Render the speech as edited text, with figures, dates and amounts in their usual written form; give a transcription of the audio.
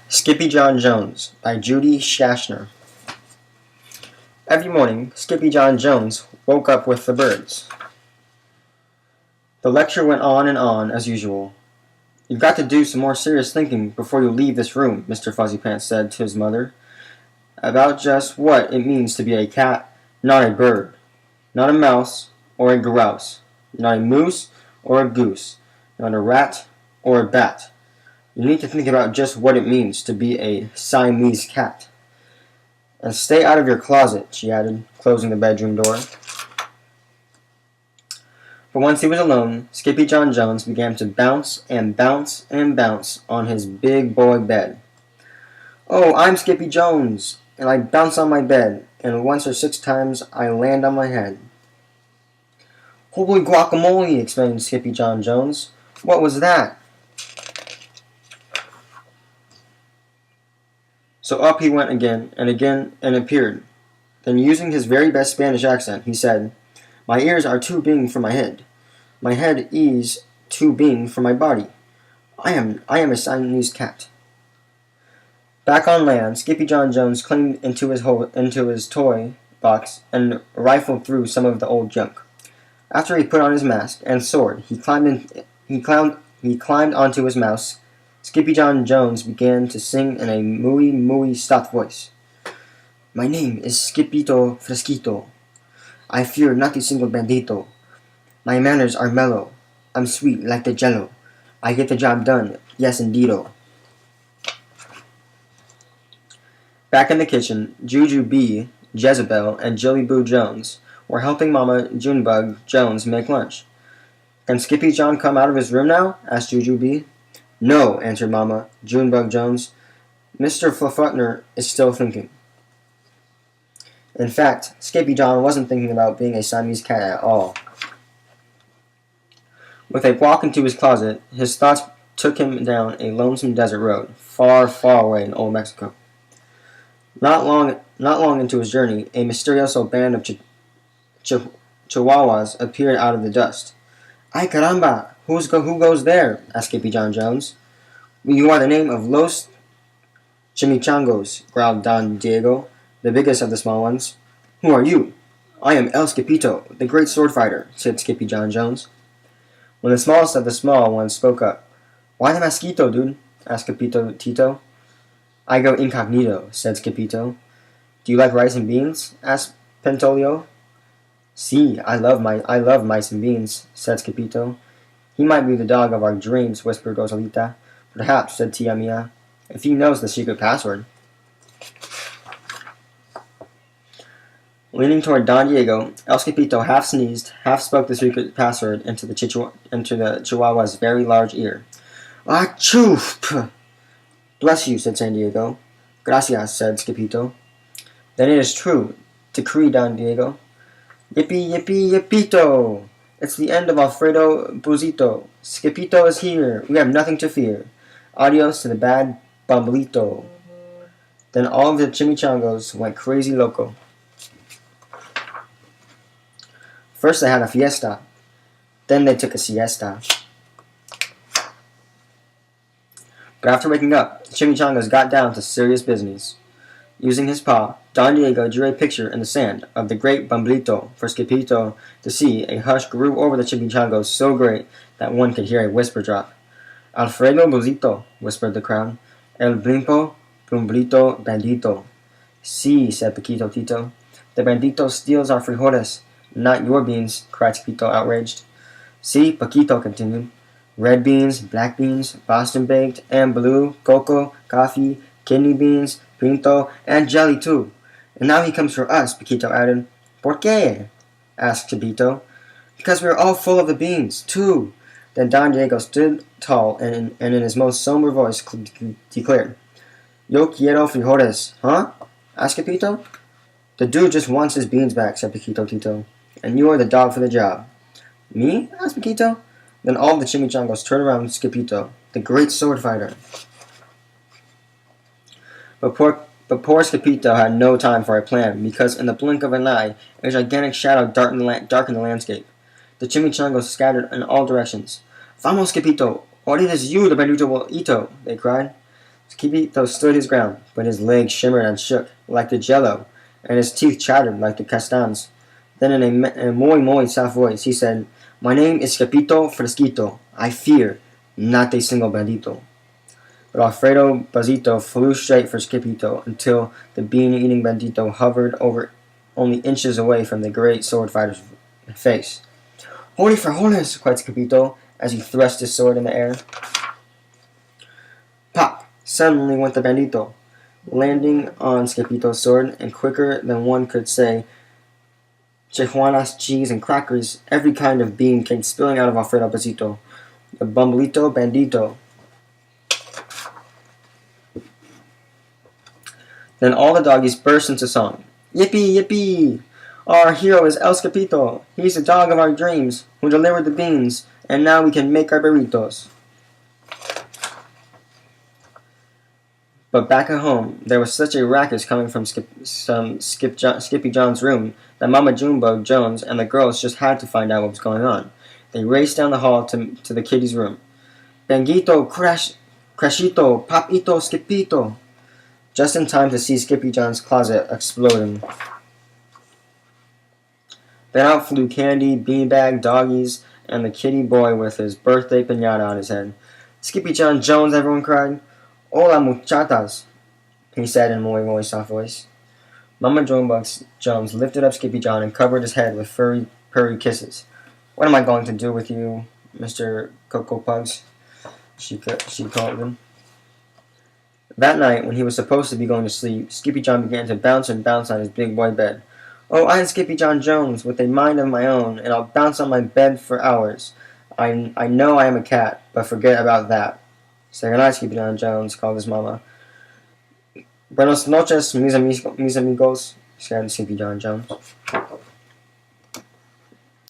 Skippy John Jones by Judy Schachner. Every morning, Skippy John Jones woke up with the birds. The lecture went on and on as usual. "You've got to do some more serious thinking before you leave this room," Mr. Fuzzy Pants said to his mother, "about just what it means to be a cat, not a bird, not a mouse or a grouse, not a moose or a goose, not a rat or a bat. You need to think about just what it means to be a Siamese cat. And stay out of your closet," she added, closing the bedroom door. But once he was alone, Skippy John Jones began to bounce and bounce and bounce on his big boy bed. "Oh, I'm Skippy Jones, and I bounce on my bed, and once or 6 times I land on my head." "Holy guacamole!" exclaimed Skippy John Jones. "What was that?" So up he went again and appeared. Then, using his very best Spanish accent, he said, "My ears are too big for my head. My head is too big for my body. I am a Siamese cat." Back on land, Skippy John Jones climbed into his toy box and rifled through some of the old junk. After he put on his mask and sword, he climbed onto his mouse. Skippy John Jones began to sing in a mooey stuffed voice. "My name is Skippito Fresquito. I fear not a single bandito. My manners are mellow. I'm sweet like the jello. I get the job done, yes indeedo." Back in the kitchen, Juju B, Jezebel, and Jilly Boo Jones were helping Mama Junebug Jones make lunch. "Can Skippy John come out of his room now?" asked Juju B. "No," answered Mama Junebug Jones. "Mr. Fluffutner is still thinking." In fact, Skippy John wasn't thinking about being a Siamese cat at all. With a walk into his closet, his thoughts took him down a lonesome desert road, far, far away in old Mexico. Not long into his journey, a misterioso band of Chihuahuas appeared out of the dust. "Ay caramba! Who goes there?" asked Skippy John Jones. "You are the name of Los Chimichangos," growled Don Diego, the biggest of the small ones. "Who are you?" "I am El Skipito, the great sword fighter," said Skippy John Jones. When the smallest of the small ones spoke up, "Why the mosquito, dude?" asked Skipito Tito. "I go incognito," said Skipito. "Do you like rice and beans?" asked Pentolio. "Si, I love mice and beans," said Skipito. "He might be the dog of our dreams," whispered Rosalita. "Perhaps," said Tia Mia, "if he knows the secret password." Leaning toward Don Diego, El Skipito half sneezed, half spoke the secret password into the Chihuahua's very large ear. "Achoo! Bless you," said San Diego. "Gracias," said Skipito. "Then it is true," decreed Don Diego. "Yippee, yippee, yippito! It's the end of Alfredo Buzito. Skipito is here. We have nothing to fear. Adios to the bad Bumblito." Then all of the chimichangos went crazy loco. First they had a fiesta. Then they took a siesta. But after waking up, the chimichangos got down to serious business. Using his paw, Don Diego drew a picture in the sand of the great Bumblito for Skipito to see. A hush grew over the chimichangos so great that one could hear a whisper drop. "Alfredo Buzito," whispered the crowd. "El blimpo, Bumblito bandito." "Si," said Paquito Tito. "The bandito steals our frijoles, not your beans," cried Skipito, outraged. "Si," Paquito continued. "Red beans, black beans, Boston baked, and blue, cocoa, coffee, kidney beans, pinto, and jelly too. And now he comes for us," Paquito added. "Por qué?" asked Skipito. "Because we are all full of the beans, too." Then Don Diego stood tall and in his most somber voice declared, "Yo quiero frijoles, huh?" asked Skipito. "The dude just wants his beans back," said Paquito Tito. "And you are the dog for the job." "Me?" asked Paquito. Then all the chimichangos turned around Skipito, the great sword fighter. But poor Skipito had no time for a plan, because in the blink of an eye, a gigantic shadow darkened the landscape. The chimichangos scattered in all directions. "Vamos, Skipito, or it is you the bandito will eato," they cried. Skippito stood his ground, but his legs shimmered and shook like the jello, and his teeth chattered like the castans. Then in a muy soft voice, he said, "My name is Skippito Fresquito. I fear not a single bandito." But Alfredo Bazito flew straight for Skippito until the bean-eating bandito hovered over only inches away from the great sword fighter's face. "Holy frijoles!" cried Skippito as he thrust his sword in the air. Pop! Suddenly went the bandito, landing on Skippito's sword, and quicker than one could say Chihuahuas, cheese, and crackers, every kind of bean came spilling out of Alfredo Bazito. The Bumblito Bandito. Then all the doggies burst into song. Yippee, yippee! Our hero is El Scapito. He's the dog of our dreams, who delivered the beans, and now we can make our burritos. But back at home, there was such a racket coming from Skippy John's room that Mama Jumbo Jones and the girls just had to find out what was going on. They raced down the hall to the kiddies' room. Bangito, crashito, papito, Skippito. Just in time to see Skippy John's closet exploding. Then out flew Candy, Beanbag, Doggies, and the kitty boy with his birthday piñata on his head. "Skippy John Jones," everyone cried. "Hola, muchachas," he said in a muy soft voice. Mama Jones lifted up Skippy John and covered his head with purry kisses. "What am I going to do with you, Mr. Cocoa Pugs?" she called him. That night, when he was supposed to be going to sleep, Skippy John began to bounce and bounce on his big boy bed. "Oh, I'm Skippy John Jones, with a mind of my own, and I'll bounce on my bed for hours. I know I am a cat, but forget about that." "Say goodnight, Skippy John Jones," called his mama. "Buenos noches, mis amigos," said Skippy John Jones.